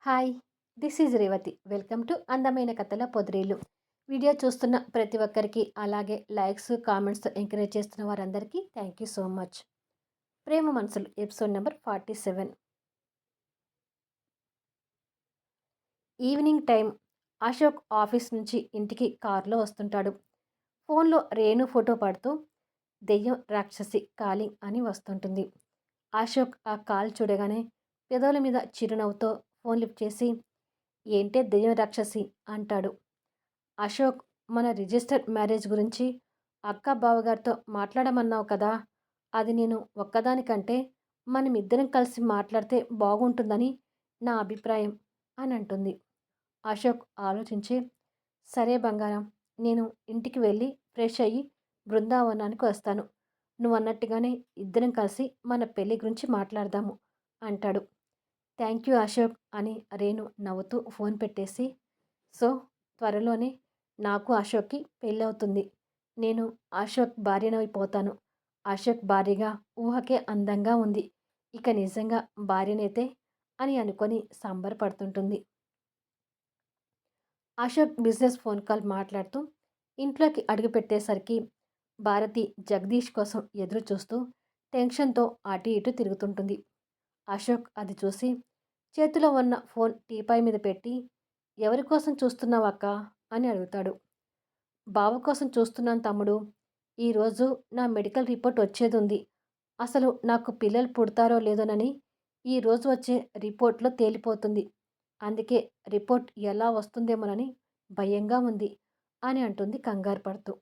Hi! This is Revathi. Welcome to అందమైన కథల పొదరిల్లు. Video చూస్తున్న ప్రతి ఒక్కరికి, అలాగే లైక్స్, కామెంట్స్‌తో ఎంకరేజ్ చేస్తున్న వారందరికీ థ్యాంక్ యూ సో మచ్. 'ప్రేమ మనసులు' episode number 47. Evening time. Ashok office నుంచి ఇంటికి కారులో వస్తుంటాడు. ఫోన్‌లో రేణు ఫోటో పడుతూ దెయ్యం రాక్షసి కాలింగ్ అని వస్తుంటుంది. అశోక్ ఆ కాల్ చూడగానే పెదవుల మీద చిరునవ్వుతో ఫోన్ లిఫ్ట్ చేసి, ఏంటే దెయ్యం రాక్షసి అంటాడు. అశోక్, మన రిజిస్టర్ మ్యారేజ్ గురించి అక్క బావగారితో మాట్లాడమన్నావు కదా, అది నేను ఒక్కదానికంటే మనమిద్దరం కలిసి మాట్లాడితే బాగుంటుందని నా అభిప్రాయం అని అంటుంది. అశోక్ ఆలోచించి, సరే బంగారం, నేను ఇంటికి వెళ్ళి ఫ్రెష్ అయ్యి బృందావనానికి వస్తాను. నువ్వన్నట్టుగానే ఇద్దరం కలిసి మన పెళ్లి గురించి మాట్లాడదాము అంటాడు. థ్యాంక్ యూ అశోక్ అని రేణు నవ్వుతూ ఫోన్ పెట్టేసి, సో త్వరలోనే నాకు అశోక్కి పెళ్ళవుతుంది. నేను అశోక్ భార్యనైపోతాను. అశోక్ భార్యగా ఊహకే అందంగా ఉంది. ఇక నిజంగా భార్యనైతే అని అనుకొని సంబరపడుతుంటుంది. అశోక్ బిజినెస్ ఫోన్ కాల్ మాట్లాడుతూ ఇంట్లోకి అడుగుపెట్టేసరికి భారతి జగదీష్ కోసం ఎదురు చూస్తూ టెన్షన్తో అటు ఇటు తిరుగుతుంటుంది. అశోక్ అది చూసి చేతిలో ఉన్న ఫోన్ టీపాయ్ మీద పెట్టి, ఎవరి కోసం చూస్తున్నావక్కా అని అడుగుతాడు. బావ కోసం చూస్తున్నాను తమ్ముడు. ఈరోజు నా మెడికల్ రిపోర్ట్ వచ్చేదుంది. అసలు నాకు పిల్లలు పుడతారో లేదోనని ఈరోజు వచ్చే రిపోర్ట్‌లో తేలిపోతుంది. అందుకే రిపోర్ట్ ఎలా వస్తుందేమోనని భయంగా ఉంది అని అంటుంది కంగారు పడుతూ.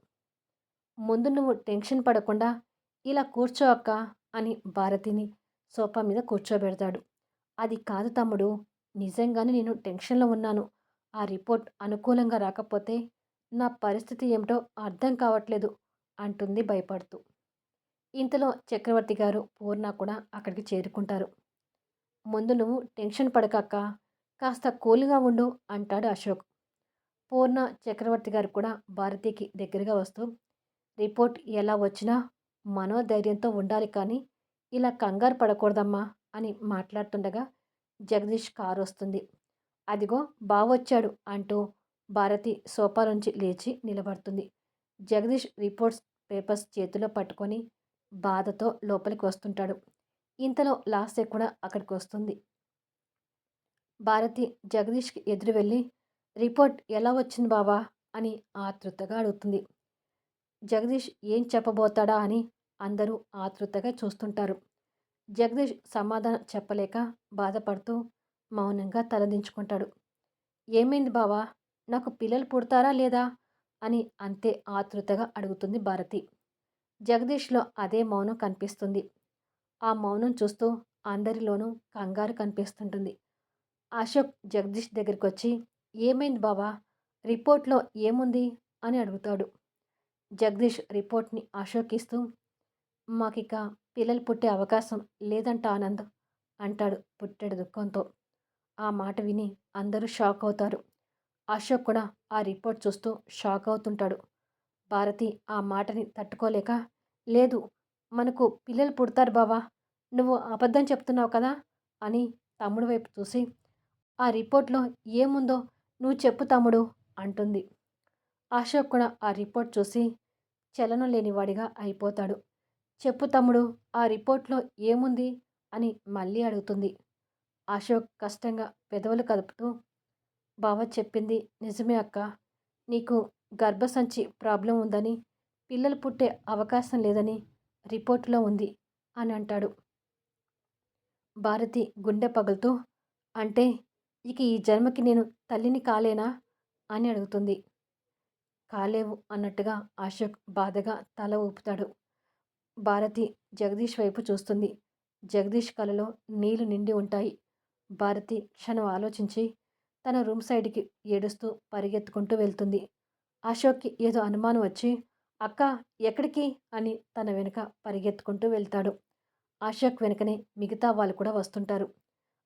ముందు నువ్వు టెన్షన్ పడకుండా ఇలా కూర్చో అక్కా అని భారతిని సోఫా మీద కూర్చోబెడతాడు. అది కాదు తమ్ముడు, నిజంగానే నేను టెన్షన్‌లో ఉన్నాను. ఆ రిపోర్ట్ అనుకూలంగా రాకపోతే నా పరిస్థితి ఏమిటో అర్థం కావట్లేదు అంటుంది భయపడుతూ. ఇంతలో చక్రవర్తి గారు, పూర్ణ కూడా అక్కడికి చేరుకుంటారు. ముందు నువ్వు టెన్షన్ పడకక్క, కాస్త కూల్‌గా ఉండు అంటాడు అశోక్. పూర్ణ, చక్రవర్తి గారు కూడా భారతికి దగ్గరగా వస్తూ, రిపోర్ట్ ఎలా వచ్చినా మనోధైర్యంతో ఉండాలి కానీ ఇలా కంగారు పడకూడదమ్మా అని మాట్లాడుతుండగా జగదీష్ కారు వస్తుంది. అదిగో బావొచ్చాడు అంటూ భారతి సోఫా నుంచి లేచి నిలబడుతుంది. జగదీష్ రిపోర్ట్స్ పేపర్స్ చేతిలో పట్టుకొని బాధతో లోపలికి వస్తుంటాడు. ఇంతలో లాస్య కూడా అక్కడికి వస్తుంది. భారతి జగదీష్కి ఎదురు వెళ్ళి, రిపోర్ట్ ఎలా వచ్చింది బావా అని ఆతృతగా అడుగుతుంది. జగదీష్ ఏం చెప్పబోతాడా అని అందరూ ఆతృతగా చూస్తుంటారు. జగదీష్ సమాధానం చెప్పలేక బాధపడుతూ మౌనంగా తలదించుకుంటాడు. ఏమైంది బావా, నాకు పిల్లలు పుడతారా లేదా అని అంతే ఆతృతగా అడుగుతుంది భారతి. జగదీష్లో అదే మౌనం కనిపిస్తుంది. ఆ మౌనం చూస్తూ అందరిలోనూ కంగారు కనిపిస్తుంటుంది. అశోక్ జగదీష్ దగ్గరికొచ్చి, ఏమైంది బావా, రిపోర్ట్‌లో ఏముంది అని అడుగుతాడు. జగదీష్ రిపోర్ట్‌ని అశోక్ ఇస్తూ, మాకిక పిల్లలు పుట్టే అవకాశం లేదంట ఆనంద్ అంటాడు పుట్టెడు దుఃఖంతో. ఆ మాట విని అందరూ షాక్ అవుతారు. అశోక్ కూడా ఆ రిపోర్ట్ చూస్తూ షాక్ అవుతుంటాడు. భారతి ఆ మాటని తట్టుకోలేక, లేదు, మనకు పిల్లలు పుడతారు బావా, నువ్వు అబద్ధం చెప్తున్నావు కదా అని తమ్ముడు వైపు చూసి, ఆ రిపోర్ట్‌లో ఏముందో నువ్వు చెప్పు తమ్ముడు అంటుంది. అశోక్ కూడా ఆ రిపోర్ట్ చూసి చలనం లేనివాడిగా అయిపోతాడు. చెప్పు తమ్ముడు, ఆ రిపోర్ట్‌లో ఏముంది అని మళ్ళీ అడుగుతుంది. అశోక్ కష్టంగా పెదవులు కదుపుతూ, బావ చెప్పింది నిజమే అక్క. నీకు గర్భసంచి ప్రాబ్లం ఉందని, పిల్లలు పుట్టే అవకాశం లేదని రిపోర్టులో ఉంది అని అంటాడు. భారతి గుండె పగులుతూ, అంటే ఇక ఈ జన్మకి నేను తల్లిని కాలేనా అని అడుగుతుంది. కాలేవు అన్నట్టుగా అశోక్ బాధగా తల ఊపుతాడు. భారతి జగదీష్ వైపు చూస్తుంది. జగదీష్ కలలో నీళ్లు నిండి ఉంటాయి. భారతి క్షణం ఆలోచించి తన రూమ్ సైడ్‌కి ఏడుస్తూ పరిగెత్తుకుంటూ వెళ్తుంది. అశోక్‌కి ఏదో అనుమానం వచ్చి, అక్కా ఎక్కడికి అని తన వెనుక పరిగెత్తుకుంటూ వెళ్తాడు. అశోక్ వెనుకనే మిగతా వాళ్ళు కూడా వస్తుంటారు.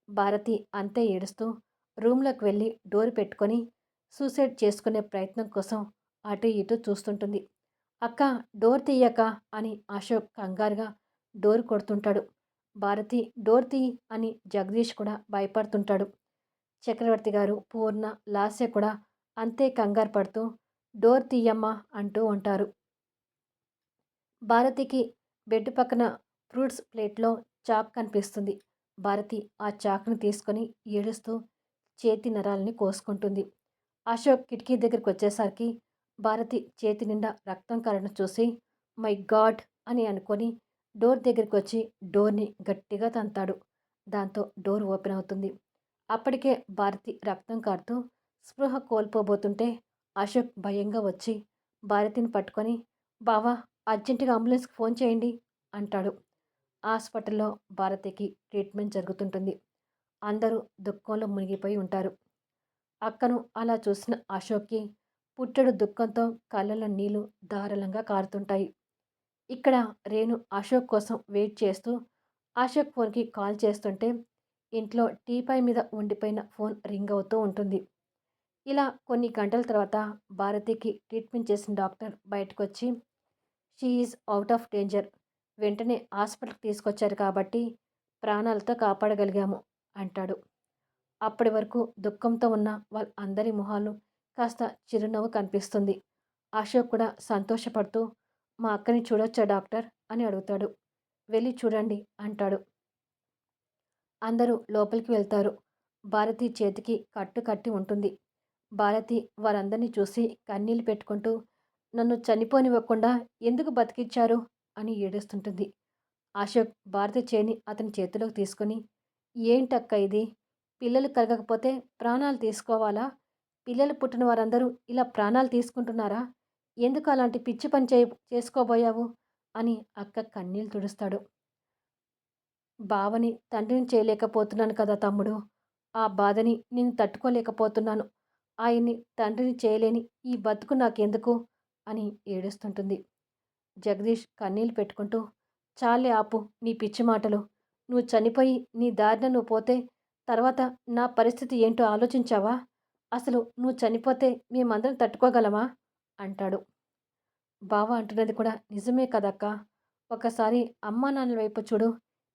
భారతి అంతే ఏడుస్తూ రూమ్‌లోకి వెళ్ళి డోర్ పెట్టుకొని సూసైడ్ చేసుకునే ప్రయత్నం కోసం అటు ఇటు చూస్తుంటుంది. అక్కా, డోర్ తీయక్క అని అశోక్ కంగారుగా డోర్ కొడుతుంటాడు. భారతి, డోర్ తీయి అని జగదీష్ కూడా భయపడుతుంటాడు. చక్రవర్తి గారు, పూర్ణ, లాస్య కూడా అంతే కంగారు పడుతూ డోర్ తీయమ్మా అంటూ ఉంటారు. భారతికి బెడ్ పక్కన ఫ్రూట్స్ ప్లేట్‌లో చాక్ కనిపిస్తుంది. భారతి ఆ చాక్‌ని తీసుకొని ఏడుస్తూ చేతి నరాల్ని కోసుకుంటుంది. అశోక్ కిటికీ దగ్గరకొచ్చేసరికి భారతి చేతి నిండా రక్తం కారడం చూసి మై గాడ్ అని అనుకొని డోర్ దగ్గరకొచ్చి డోర్‌ని గట్టిగా తంతాడు. దాంతో డోర్ ఓపెన్ అవుతుంది. అప్పటికే భారతి రక్తం కారుతూ స్పృహ కోల్పోబోతుంటే అశోక్ భయంగా వచ్చి భారతిని పట్టుకొని బావా అర్జెంటుగా అంబులెన్స్‌కి ఫోన్ చేయండి అంటాడు. హాస్పిటల్‌లో భారతికి ట్రీట్మెంట్ జరుగుతుంటుంది. అందరూ దుఃఖంలో మునిగిపోయి ఉంటారు. అక్కను అలా చూసిన అశోక్‌కి పుట్టెడు దుఃఖంతో కళ్ళలో నీళ్లు ధారాళంగా కారుతుంటాయి. ఇక్కడ రేణు అశోక్ కోసం వెయిట్ చేస్తూ అశోక్ ఫోన్‌కి కాల్ చేస్తుంటే ఇంట్లో టీపాయ్ మీద ఉండిపోయిన ఫోన్ రింగ్ అవుతూ ఉంటుంది. ఇలా కొన్ని గంటల తర్వాత భారతికి ట్రీట్మెంట్ చేసిన డాక్టర్ బయటకొచ్చి she is out of danger. వెంటనే హాస్పిటల్‌కి తీసుకొచ్చారు కాబట్టి ప్రాణాలతో కాపాడగలిగాము అంటాడు. అప్పటి వరకు దుఃఖంతో ఉన్న వాళ్ళందరి మొహాలు కాస్త చిరునవ్వు కనిపిస్తుంది. అశోక్ కూడా సంతోషపడుతూ మా అక్కని చూడొచ్చా డాక్టర్ అని అడుగుతాడు. వెళ్ళి చూడండి అంటాడు. అందరూ లోపలికి వెళ్తారు. భారతి చేతికి కట్టు కట్టి ఉంటుంది. భారతి వారందరినీ చూసి కన్నీళ్లు పెట్టుకుంటూ నన్ను చనిపోనివ్వకుండా ఎందుకు బతికిచ్చారు అని ఏడుస్తుంటుంది. అశోక్ భారతి చేయిని అతని చేతిలోకి తీసుకొని ఏంటక్క ఇది? పిల్లలు కలగకపోతే ప్రాణాలు తీసుకోవాలా? పిల్లలు పుట్టిన వారందరూ ఇలా ప్రాణాలు తీసుకుంటున్నారా? ఎందుకు అలాంటి పిచ్చి పని చేసుకోబోయావు? అని అక్క కన్నీళ్లు తుడుస్తాడు. బావని తండ్రిని చేయలేకపోతున్నాను కదా తమ్ముడు. ఆ బాధని నేను తట్టుకోలేకపోతున్నాను. ఆయన్ని తండ్రిని చేయలేని ఈ బతుకు నాకెందుకు అని ఏడుస్తుంటుంది. జగదీష్ కన్నీళ్లు పెట్టుకుంటూ చాలే ఆపు నీ పిచ్చి మాటలు. నువ్వు చనిపోయి నీ దారిన నువ్వు పోతే తర్వాత నా పరిస్థితి ఏంటో ఆలోచించావా? అసలు నువ్వు చనిపోతే మేమందరం తట్టుకోగలమా అంటాడు. బావ అంటున్నది కూడా నిజమే కదక్కా. ఒకసారి అమ్మా నాన్నల వైపు చూడు.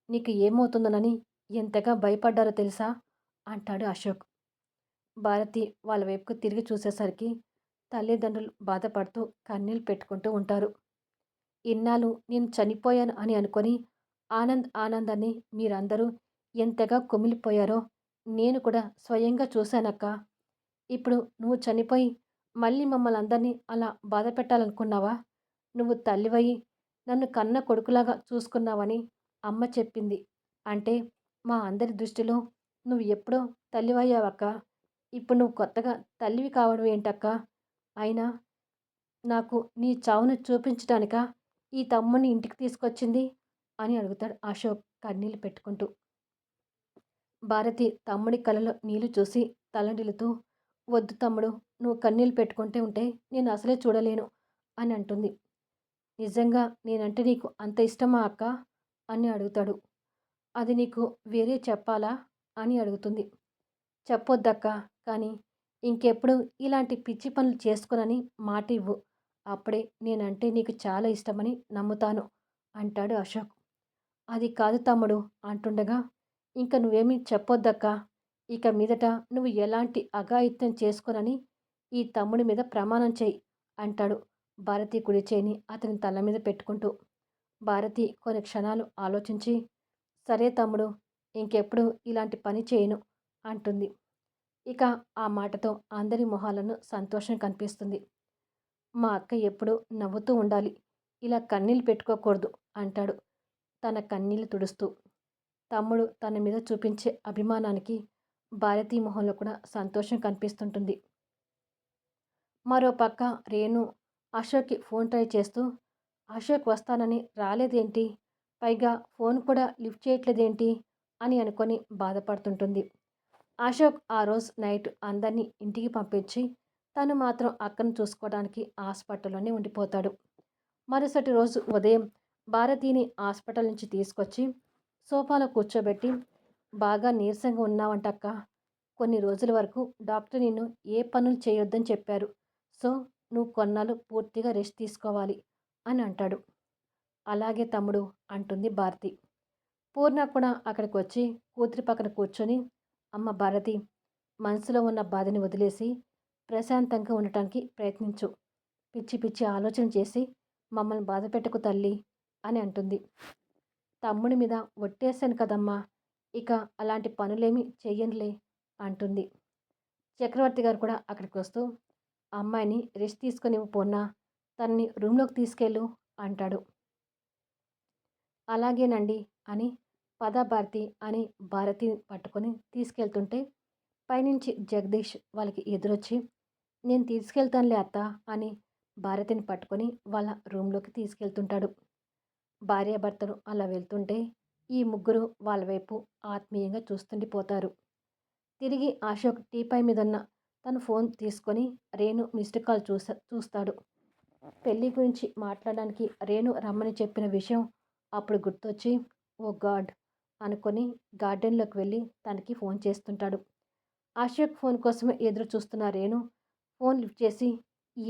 నీకు ఏమవుతుందోనని ఎంతగా భయపడ్డారో తెలుసా అంటాడు అశోక్. భారతి వాళ్ళ వైపుకు తిరిగి చూసేసరికి తల్లిదండ్రులు బాధపడుతూ కన్నీళ్ళు పెట్టుకుంటూ ఉంటారు. ఇన్నాళ్ళు నేను చనిపోయాను అని అనుకొని ఆనందాన్ని మీరందరూ ఎంతగా కుమిలిపోయారో నేను కూడా స్వయంగా చూశానక్క. ఇప్పుడు నువ్వు చనిపోయి మళ్ళీ మమ్మల్ని అందరినీ అలా బాధ పెట్టాలనుకున్నావా? నువ్వు తల్లివయ్యి నన్ను కన్న కొడుకులాగా చూసుకున్నావని అమ్మ చెప్పింది. అంటే మా అందరి దృష్టిలో నువ్వు ఎప్పుడో తల్లివయ్యావక్క. ఇప్పుడు నువ్వు కొత్తగా తల్లివి కావడం ఏంటక్క? అయినా నాకు నీ చావును చూపించటానికా ఈ తమ్ముడిని ఇంటికి తీసుకొచ్చింది అని అడుగుతాడు అశోక్ కన్నీళ్లు పెట్టుకుంటూ. భారతి తమ్ముడి కళ్ళలో నీళ్లు చూసి తలడిల్లుతూ వద్దు తమ్ముడు, నువ్వు కన్నీళ్లు పెట్టుకుంటే ఉంటే నేను అసలే చూడలేను అని అంటుంది. నిజంగా నేనంటే నీకు అంత ఇష్టమా అక్క అని అడుగుతాడు. అది నీకు వేరే చెప్పాలా అని అడుగుతుంది. చెప్పొద్దక్క, కానీ ఇంకెప్పుడు ఇలాంటి పిచ్చి పనులు చేసుకోనని మాట ఇవ్వు. అప్పుడే నేనంటే నీకు చాలా ఇష్టమని నమ్ముతాను అంటాడు అశోక్. అది కాదు తమ్ముడు అంటుండగా ఇంక నువ్వేమీ చెప్పొద్దక్క. ఇక మీదట నువ్వు ఎలాంటి అఘాయిత్యం చేసుకోనని ఈ తమ్ముడి మీద ప్రమాణం చెయ్యి అంటాడు భారతి కుడి చేయిని అతని తల మీద పెట్టుకుంటూ. భారతి కొన్ని క్షణాలు ఆలోచించి సరే తమ్ముడు, ఇంకెప్పుడు ఇలాంటి పని చేయను అంటుంది. ఇక ఆ మాటతో అందరి మొహాలను సంతోషం కనిపిస్తుంది. మా అక్క ఎప్పుడూ నవ్వుతూ ఉండాలి, ఇలా కన్నీళ్ళు పెట్టుకోకూడదు అంటాడు తన కన్నీళ్లు తుడుస్తూ. తమ్ముడు తన మీద చూపించే అభిమానానికి భారతీ మొహంలో కూడా సంతోషం కనిపిస్తుంటుంది. మరోపక్క రేణు అశోక్కి ఫోన్ ట్రై చేస్తూ అశోక్ వస్తానని రాలేదేంటి, పైగా ఫోన్ కూడా లిఫ్ట్ చేయట్లేదేంటి అని అనుకొని బాధపడుతుంటుంది. అశోక్ ఆ రోజు నైట్ అందరినీ ఇంటికి పంపించి తను మాత్రం అక్కను చూసుకోవడానికి హాస్పిటల్లోనే ఉండిపోతాడు. మరుసటి రోజు ఉదయం భారతిని హాస్పిటల్ నుంచి తీసుకొచ్చి సోఫాలో కూర్చోబెట్టి బాగా నీరసంగా ఉన్నావంటక్క. కొన్ని రోజుల వరకు డాక్టర్ నిన్ను ఏ పనులు చేయొద్దని చెప్పారు. సో నువ్వు కొన్నాళ్ళు పూర్తిగా రెస్ట్ తీసుకోవాలి అని అంటాడు. అలాగే తమ్ముడు అంటుంది భారతి. పూర్ణ కూడా అక్కడికి వచ్చి కూతురి పక్కన కూర్చొని అమ్మ భారతి, మనసులో ఉన్న బాధని వదిలేసి ప్రశాంతంగా ఉండటానికి ప్రయత్నించు. పిచ్చి పిచ్చి ఆలోచన చేసి మమ్మల్ని బాధపెట్టకు తల్లి అని అంటుంది. తమ్ముడి మీద ఒట్టేశాను కదమ్మా! ఇక అలాంటి పనులేమీ చెయ్యనులే అంటుంది. చక్రవర్తి గారు కూడా అక్కడికొస్తూ, అమ్మాయిని రెస్ట్ తీసుకొనివ్వు పొన్నా, తనని రూమ్‌లోకి తీసుకెళ్ళు అంటాడు. అలాగేనండి అని పద భారతి అని భారతిని పట్టుకొని తీసుకెళ్తుంటే పైనుంచి జగదీష్ వాళ్ళకి ఎదురొచ్చి, నేను తీసుకెళ్తానులే అత్త అని భారతిని పట్టుకొని వాళ్ళ రూమ్‌లోకి తీసుకెళ్తుంటాడు. భార్యాభర్తలు అలా వెళ్తుంటే ఈ ముగ్గురు వాళ్ళ వైపు ఆత్మీయంగా చూస్తుండిపోతారు. తిరిగి అశోక్ టీపాయ్ మీదున్న తన ఫోన్ తీసుకొని రేణు మిస్డ్ కాల్ చూస్తాడు. పెళ్లి గురించి మాట్లాడడానికి రేణు రమ్మని చెప్పిన విషయం అప్పుడు గుర్తొచ్చి, ఓ గాడ్ అనుకొని గార్డెన్లోకి వెళ్ళి తనకి ఫోన్ చేస్తుంటాడు. అశోక్ ఫోన్ కోసమే ఎదురు చూస్తున్న రేణు ఫోన్ లిఫ్ట్ చేసి,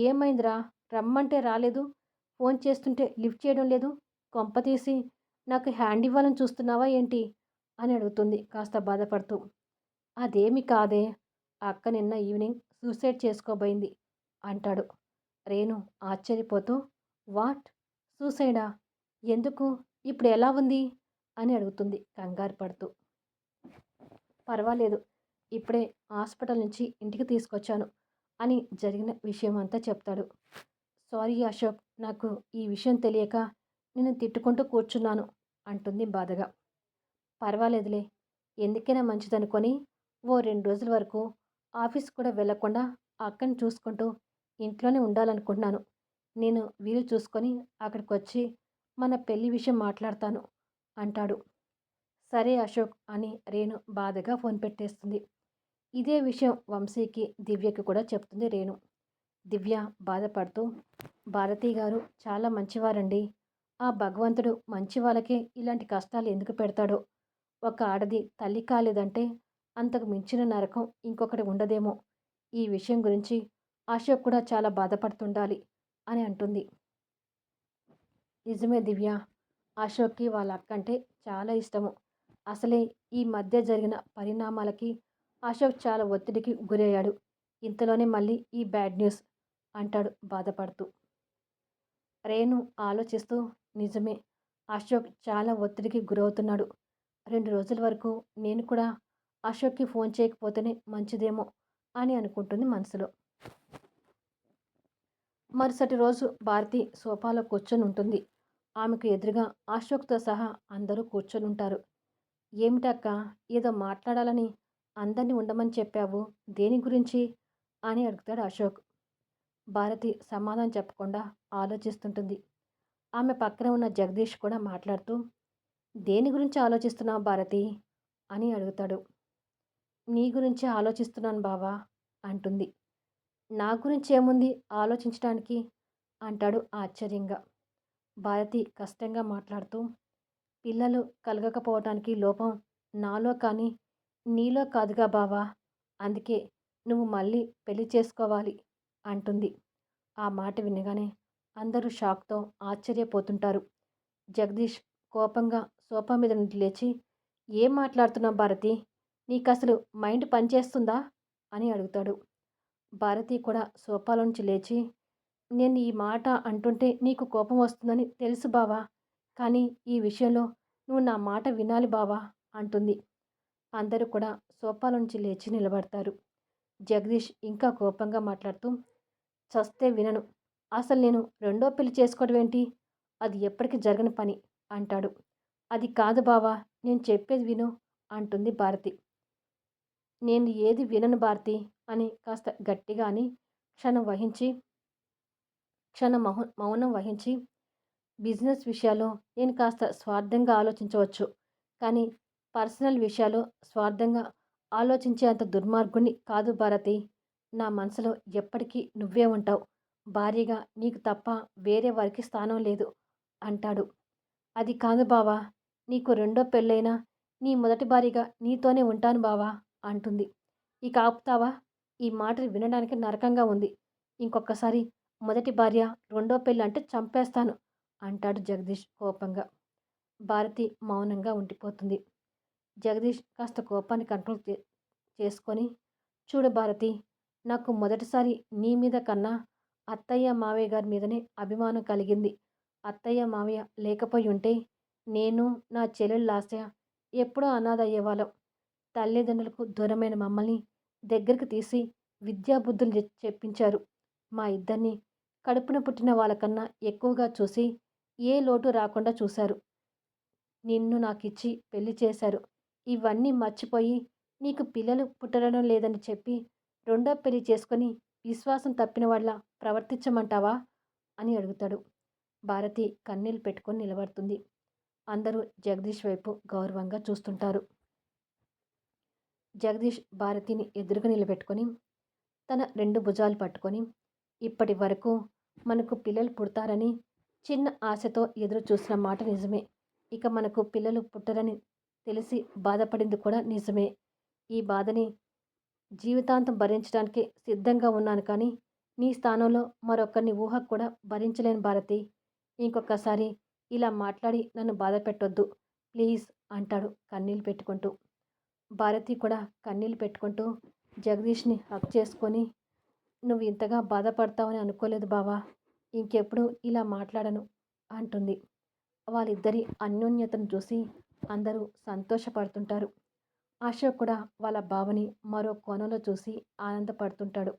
ఏమైందిరా, రమ్మంటే రాలేదు, ఫోన్ చేస్తుంటే లిఫ్ట్ చేయడం లేదు, కొంపతీసి నాకు హ్యాండ్ ఇవ్వాలని చూస్తున్నావా ఏంటి అని అడుగుతుంది కాస్త బాధపడుతూ. అదేమి కాదే, అక్క నిన్న ఈవినింగ్ సూసైడ్ చేసుకోబోయింది అంటాడు. రేణు ఆశ్చర్యపోతూ, వాట్, సూసైడా, ఎందుకు, ఇప్పుడు ఎలా ఉంది అని అడుగుతుంది కంగారు పడుతూ. పర్వాలేదు, ఇప్పుడే హాస్పిటల్ నుంచి ఇంటికి తీసుకొచ్చాను అని జరిగిన విషయం అంతా చెప్తాడు. సారీ అశోక్, నాకు ఈ విషయం తెలియక నేను తిట్టుకుంటూ కూర్చున్నాను అంటుంది బాధగా. పర్వాలేదులే, ఎందుకైనా మంచిదనుకొని ఓ 2 రోజుల వరకు ఆఫీస్ కూడా వెళ్ళకుండా అక్కని చూసుకుంటూ ఇంట్లోనే ఉండాలనుకుంటున్నాను. నేను వీలు చూసుకొని అక్కడికొచ్చి మన పెళ్లి విషయం మాట్లాడతాను అంటాడు. సరే అశోక్ అని రేణు బాధగా ఫోన్ పెట్టేస్తుంది. ఇదే విషయం వంశీకి దివ్యకి కూడా చెప్తుంది రేణు. దివ్య బాధపడుతూ, భారతి గారు చాలా మంచివారండి. ఆ భగవంతుడు మంచి వాళ్ళకే ఇలాంటి కష్టాలు ఎందుకు పెడతాడో. ఒక ఆడది తల్లి కాలేదంటే అంతకు మించిన నరకం ఇంకొకటి ఉండదేమో. ఈ విషయం గురించి అశోక్ కూడా చాలా బాధపడుతుండాలి అని అంటుంది. నిజమే దివ్య, అశోక్కి వాళ్ళ అక్క అంటే చాలా ఇష్టము. అసలే ఈ మధ్య జరిగిన పరిణామాలకి అశోక్ చాలా ఒత్తిడికి గురయ్యాడు. ఇంతలోనే మళ్ళీ ఈ బ్యాడ్ న్యూస్ అంటాడు బాధపడుతూ. రేణు ఆలోచిస్తూ, నిజమే, అశోక్ చాలా ఒత్తిడికి గురవుతున్నాడు. 2 రోజుల వరకు నేను కూడా అశోక్కి ఫోన్ చేయకపోతేనే మంచిదేమో అని అనుకుంటుంది మనసులో. మరుసటి రోజు భారతి సోఫాలో కూర్చొని ఉంటుంది. ఆమెకు ఎదురుగా అశోక్తో సహా అందరూ కూర్చొని ఉంటారు. ఏమిటక్క, ఏదో మాట్లాడాలని అందరినీ ఉండమని చెప్పావు, దేని గురించి అని అడుగుతాడు అశోక్. భారతి సమాధానం చెప్పకుండా ఆలోచిస్తుంటుంది. ఆమె పక్కన ఉన్న జగదీష్ కూడా మాట్లాడుతూ, దేని గురించి ఆలోచిస్తున్నావు భారతి అని అడుగుతాడు. నీ గురించి ఆలోచిస్తున్నాను బావా అంటుంది. నా గురించి ఏముంది ఆలోచించడానికి అంటాడు ఆశ్చర్యంగా. భారతి కష్టంగా మాట్లాడుతూ, పిల్లలు కలగకపోవటానికి లోపం నాలో కానీ నీలో కాదుగా బావా, అందుకే నువ్వు మళ్ళీ పెళ్లి చేసుకోవాలి అంటుంది. ఆ మాట వినగానే అందరూ షాక్తో ఆశ్చర్యపోతుంటారు. జగదీష్ కోపంగా సోఫా మీద నుండి లేచి, ఏం మాట్లాడుతున్నావు భారతి, నీకసలు మైండ్ పనిచేస్తుందా అని అడుగుతాడు. భారతి కూడా సోఫాలోంచి లేచి, నేను ఈ మాట అంటుంటే నీకు కోపం వస్తుందని తెలుసు బావా, కానీ ఈ విషయంలో నువ్వు నా మాట వినాలి బావా అంటుంది. అందరూ కూడా సోఫాలోంచి లేచి నిలబడతారు. జగదీష్ ఇంకా కోపంగా మాట్లాడుతూ, చస్తే వినను, అసలు నేను రెండో పెళ్లి చేసుకోవడం ఏంటి, అది ఎప్పటికీ జరగని పని అంటాడు. అది కాదు బావా, నేను చెప్పేది విను అంటుంది భారతి. నేను ఏది వినను భారతి అని కాస్త గట్టిగా అని మౌనం వహించి, బిజినెస్ విషయాల్లో నేను కాస్త స్వార్థంగా ఆలోచించవచ్చు, కానీ పర్సనల్ విషయాల్లో స్వార్థంగా ఆలోచించే అంత దుర్మార్గుణ్ణి కాదు భారతి. నా మనసులో ఎప్పటికీ నువ్వే ఉంటావు, భార్యగా నీకు తప్ప వేరే వారికి స్థానం లేదు అంటాడు. అది కాదు బావా, నీకు రెండో పెళ్ళైనా నీ మొదటి భార్యగా నీతోనే ఉంటాను బావా అంటుంది. ఇక ఆపుతావా, ఈ మాటలు వినడానికి నరకంగా ఉంది, ఇంకొకసారి మొదటి భార్య రెండో పెళ్ళి అంటే చంపేస్తాను అంటాడు జగదీష్ కోపంగా. భారతి మౌనంగా ఉండిపోతుంది. జగదీష్ కాస్త కోపాన్ని కంట్రోల్ చేసుకొని, చూడు భారతి, నాకు మొదటిసారి నీ మీద కన్నా అత్తయ్య, మావయ్య గారి మీదనే అభిమానం కలిగింది. అత్తయ్య, మావయ్య లేకపోయుంటే నేను, నా చెల్లెలు లాస్య ఎప్పుడో అనాథ అయ్యేవాళ్ళం. తల్లిదండ్రులకు దూరమైన మమ్మల్ని దగ్గరికి తీసి విద్యాబుద్ధులు చెప్పించారు. మా ఇద్దరిని కడుపున పుట్టిన వాళ్ళకన్నా ఎక్కువగా చూసి ఏ లోటు రాకుండా చూశారు. నిన్ను నాకిచ్చి పెళ్లి చేశారు. ఇవన్నీ మర్చిపోయి నీకు పిల్లలు పుట్టడం లేదని చెప్పి రెండో పెళ్లి చేసుకొని విశ్వాసం తప్పిన వాళ్ళ ప్రవర్తించమంటావా అని అడుగుతాడు. భారతి కన్నీళ్ళు పెట్టుకొని నిలబడుతుంది. అందరూ జగదీష్ వైపు గౌరవంగా చూస్తుంటారు. జగదీష్ భారతిని ఎదురుగా నిలబెట్టుకొని తన 2 భుజాలు పట్టుకొని, ఇప్పటి వరకు మనకు పిల్లలు పుడతారని చిన్న ఆశతో ఎదురు చూసిన మాట నిజమే. ఇక మనకు పిల్లలు పుట్టరని తెలిసి బాధపడింది కూడా నిజమే. ఈ బాధని జీవితాంతం భరించడానికి సిద్ధంగా ఉన్నాను కానీ, నీ స్థానంలో మరొకరిని ఊహకు కూడా భరించలేను భారతి. ఇంకొకసారి ఇలా మాట్లాడి నన్ను బాధ పెట్టొద్దు ప్లీజ్ అంటాడు కన్నీళ్ళు పెట్టుకుంటూ. భారతి కూడా కన్నీళ్ళు పెట్టుకుంటూ జగదీష్ని హగ్ చేసుకొని, నువ్వు ఇంతగా బాధపడతావని అనుకోలేదు బావా. ఇంకెప్పుడు ఇలా మాట్లాడను అంటుంది. వాళ్ళిద్దరి అన్యోన్యతను చూసి అందరూ సంతోషపడుతుంటారు. అశోక్ కూడా వాళ్ళ బావని మరో కోణంలో చూసి ఆనందపడుతుంటాడు.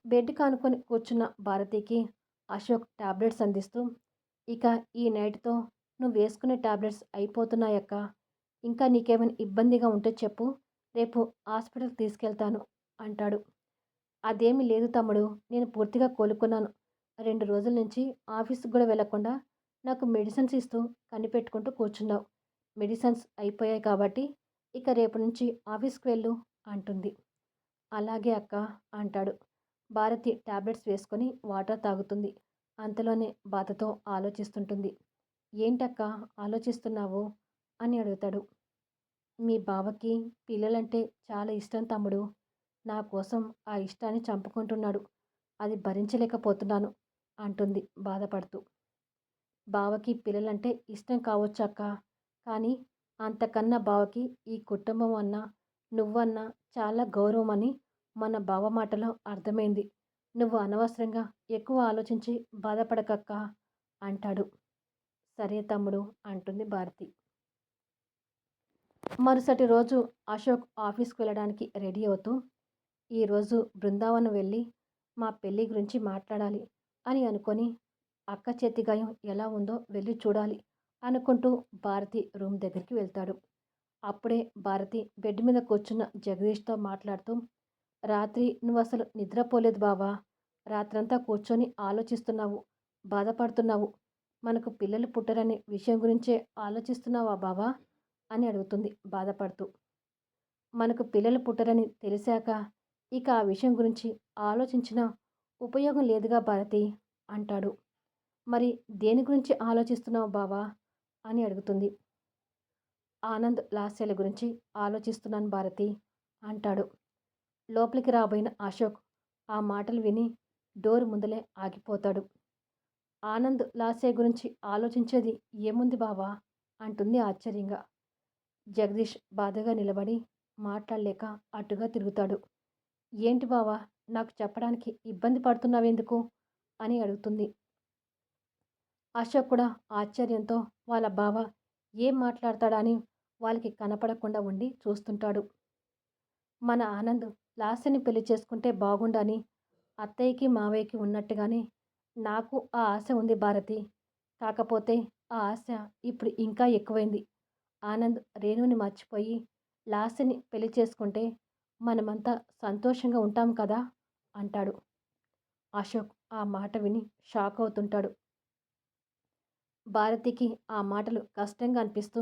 బెడ్ కానుకొని కూర్చున్న భారతికి అశోక్ టాబ్లెట్స్ అందిస్తూ, ఇక ఈ నైట్తో నువ్వు వేసుకునే టాబ్లెట్స్ అయిపోతున్నాయక్క. ఇంకా నీకేమైనా ఇబ్బందిగా ఉంటే చెప్పు, రేపు హాస్పిటల్కి తీసుకెళ్తాను అంటాడు. అదేమీ లేదు తమ్ముడు, నేను పూర్తిగా కోలుకున్నాను. 2 రోజుల నుంచి ఆఫీస్కి కూడా వెళ్లకుండా నాకు మెడిసిన్స్ ఇస్తూ కనిపెట్టుకుంటూ కూర్చున్నావు. మెడిసిన్స్ అయిపోయాయి కాబట్టి ఇక రేపు నుంచి ఆఫీస్కి వెళ్ళు అంటుంది. అలాగే అక్క అంటాడు. భారతి టాబ్లెట్స్ వేసుకొని వాటర్ తాగుతుంది. అంతలోనే బాధతో ఆలోచిస్తుంటుంది. ఏంటక్క ఆలోచిస్తున్నావు అని అడుగుతాడు. మీ బావకి పిల్లలంటే చాలా ఇష్టం తమ్ముడు. నా కోసం ఆ ఇష్టాన్ని చంపుకుంటున్నాడు. అది భరించలేకపోతున్నాను అంటుంది బాధపడుతూ. బావకి పిల్లలంటే ఇష్టం కావచ్చక్క. కానీ అంతకన్నా బావకి ఈ కుటుంబం అన్నా, నువ్వన్నా చాలా గౌరవం అని మన బావ మాటలో అర్థమైంది. నువ్వు అనవసరంగా ఎక్కువ ఆలోచించి బాధపడకక్క అంటాడు. సరే తమ్ముడు అంటుంది భారతి. మరుసటి రోజు అశోక్ ఆఫీస్కి వెళ్ళడానికి రెడీ అవుతూ, ఈరోజు బృందావనం వెళ్ళి మా పెళ్ళి గురించి మాట్లాడాలి అని అనుకొని, అక్క చేతి గాయం ఎలా ఉందో వెళ్ళి చూడాలి అనుకుంటూ భారతి రూమ్ దగ్గరికి వెళ్తాడు. అప్పుడే భారతి బెడ్ మీద కూర్చున్న జగదీష్తో మాట్లాడుతూ, రాత్రి నువ్వు అసలు నిద్రపోలేదు బావా. రాత్రంతా కూర్చొని ఆలోచిస్తున్నావు, బాధపడుతున్నావు. మనకు పిల్లలు పుట్టరనే విషయం గురించే ఆలోచిస్తున్నావా బావా అని అడుగుతుంది బాధపడుతూ. మనకు పిల్లలు పుట్టరని తెలిసాక ఇక ఆ విషయం గురించి ఆలోచించినా ఉపయోగం లేదుగా భారతి అంటాడు. మరి దేని గురించి ఆలోచిస్తున్నావు బావా అని అడుగుతుంది. ఆనంద్ లాస్యాల గురించి ఆలోచిస్తున్నాను భారతి అంటాడు. లోపలికి రాబోయిన అశోక్ ఆ మాటలు విని డోర్ ముందలే ఆగిపోతాడు. ఆనంద్ లాస్య గురించి ఆలోచించేది ఏముంది బావా అంటుంది ఆశ్చర్యంగా. జగదీష్ బాధగా నిలబడి మాట్లాడలేక అటుగా తిరుగుతాడు. ఏంటి బావా, నాకు చెప్పడానికి ఇబ్బంది పడుతున్నావెందుకు అని అడుగుతుంది. అశోక్ కూడా ఆశ్చర్యంతో వాళ్ళ బావ ఏం మాట్లాడతాడా అని వాళ్ళకి కనపడకుండా ఉండి చూస్తుంటాడు. మన ఆనంద్ లాస్యని పెళ్లి చేసుకుంటే బాగుండని అత్తయ్యకి మావయ్యకి ఉన్నట్టుగానే నాకు ఆ ఆశ ఉంది భారతి. కాకపోతే ఆ ఆశ ఇప్పుడు ఇంకా ఎక్కువైంది. ఆనంద్ రేణుని మర్చిపోయి లాస్యని పెళ్లి చేసుకుంటే మనమంతా సంతోషంగా ఉంటాం కదా అంటాడు. అశోక్ ఆ మాట విని షాక్ అవుతుంటాడు. భారతికి ఆ మాటలు కష్టంగా అనిపిస్తూ,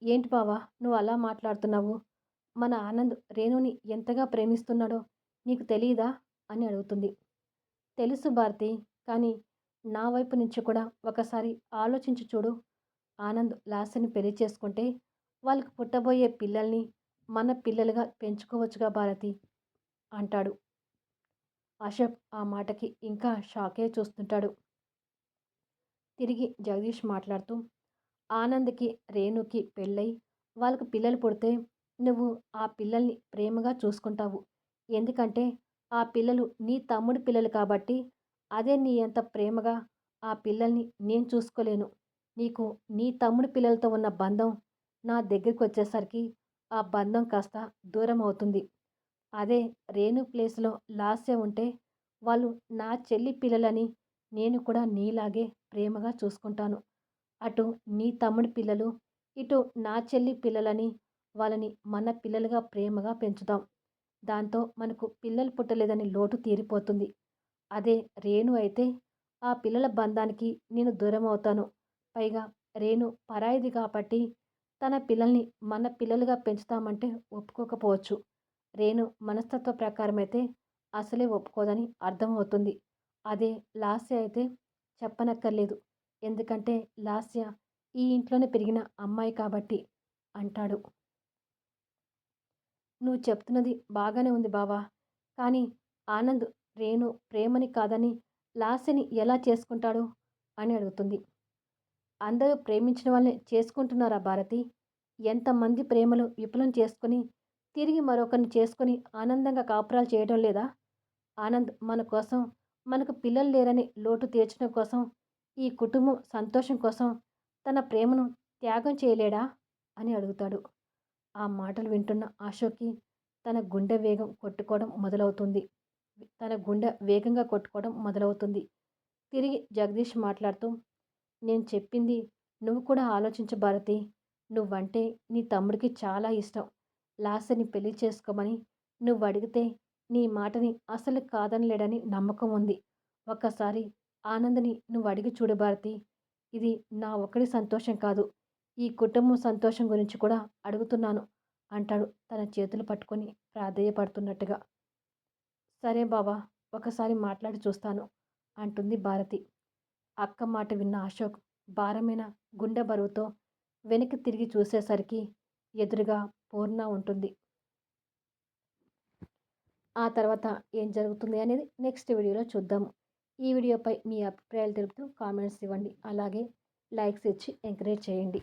ఏంటి బావా నువ్వు అలా మాట్లాడుతున్నావు? మన ఆనంద్ రేణుని ఎంతగా ప్రేమిస్తున్నాడో నీకు తెలీదా అని అడుగుతుంది. తెలుసు భారతి, కానీ నా వైపు నుంచి కూడా ఒకసారి ఆలోచించి చూడు. ఆనంద్ లాస్యని పెళ్లి చేసుకుంటే వాళ్ళకు పుట్టబోయే పిల్లల్ని మన పిల్లలుగా పెంచుకోవచ్చుగా భారతి అంటాడు. అశోక్ ఆ మాటకి ఇంకా షాకే చూస్తుంటాడు. తిరిగి జగదీష్ మాట్లాడుతూ, ఆనంద్కి రేణుకి పెళ్ళై వాళ్ళకు పిల్లలు పుడితే నువ్వు ఆ పిల్లల్ని ప్రేమగా చూసుకుంటావు. ఎందుకంటే ఆ పిల్లలు నీ తమ్ముడి పిల్లలు కాబట్టి అదే నీ అంత ప్రేమగా ఆ పిల్లల్ని నేను చూసుకోలేను. నీకు నీ తమ్ముడి పిల్లలతో ఉన్న బంధం నా దగ్గరికొచ్చేసరికి ఆ బంధం కాస్త దూరమవుతుంది. అదే రేణు ప్లేస్‌లో లాస్య ఉంటే వాళ్ళు నా చెల్లి పిల్లలని నేను కూడా నీలాగే ప్రేమగా చూసుకుంటాను. అటు నీ తమ్ముడి పిల్లలు, ఇటు నా చెల్లి పిల్లలని వాళ్ళని మన పిల్లలుగా ప్రేమగా పెంచుదాం. దాంతో మనకు పిల్లలు పుట్టలేదని లోటు తీరిపోతుంది. అదే రేణు అయితే ఆ పిల్లల బంధానికి నేను దూరమవుతాను. పైగా రేణు పరాయిది కాబట్టి తన పిల్లల్ని మన పిల్లలుగా పెంచుతామంటే ఒప్పుకోకపోవచ్చు. రేణు మనస్తత్వ ప్రకారమైతే అసలే ఒప్పుకోదని అర్థమవుతుంది. అదే లాస్య అయితే చెప్పనక్కర్లేదు. ఎందుకంటే లాస్య ఈ ఇంట్లోనే పెరిగిన అమ్మాయి కాబట్టి అంటాడు. నువ్వు చెప్తున్నది బాగానే ఉంది బావా. కానీ ఆనంద్ రేణు ప్రేమని కాదని లాస్యని ఎలా చేసుకుంటాడు అని అడుగుతుంది. అందరూ ప్రేమించిన వాళ్ళని చేసుకుంటున్నారా భారతి? ఎంతమంది ప్రేమలు విఫలం చేసుకొని తిరిగి మరొకరిని చేసుకొని ఆనందంగా కాపురాలు చేయడం లేదా? ఆనంద్ మన కోసం మనకు పిల్లలు లేరని లోటు తీర్చడం కోసం ఈ కుటుంబం సంతోషం కోసం తన ప్రేమను త్యాగం చేయలేడా అని అడుగుతాడు. ఆ మాటలు వింటున్న అశోక్‌కి తన గుండె వేగం కొట్టుకోవడం మొదలవుతుంది. తన గుండె వేగంగా కొట్టుకోవడం మొదలవుతుంది. తిరిగి జగదీష్ మాట్లాడుతూ, "నేను చెప్పింది నువ్వు కూడా ఆలోచించు భారతి. నువ్వంటే నీ తమ్ముడికి చాలా ఇష్టం. లాస్యని పెళ్లి చేసుకోమని నువ్వడిగితే నీ మాటని అసలు కాదనలేడని నమ్మకం ఉంది. ఒక్కసారి ఆనంద్‌ని నువ్వడిగి చూడు భారతి. ఇది నా ఒక్కడి సంతోషం కాదు. ఈ కుటుంబం సంతోషం గురించి కూడా అడుగుతున్నాను" అంటాడు తన చేతులు పట్టుకొని ప్రాధేయపడుతున్నట్టుగా. "సరే బావ, ఒకసారి మాట్లాడి చూస్తాను" అంటుంది భారతి. అక్క మాట విన్న అశోక్ భారమైన గుండె బరువుతో వెనక్కి తిరిగి చూసేసరికి ఎదురుగా పూర్ణ ఉంటుంది. ఆ తర్వాత ఏం జరుగుతుంది అనేది నెక్స్ట్ వీడియోలో చూద్దాము. ఈ వీడియోపై మీ అభిప్రాయాలు తెలుపుతూ కామెంట్స్ ఇవ్వండి. అలాగే లైక్స్ ఇచ్చి ఎంకరేజ్ చేయండి.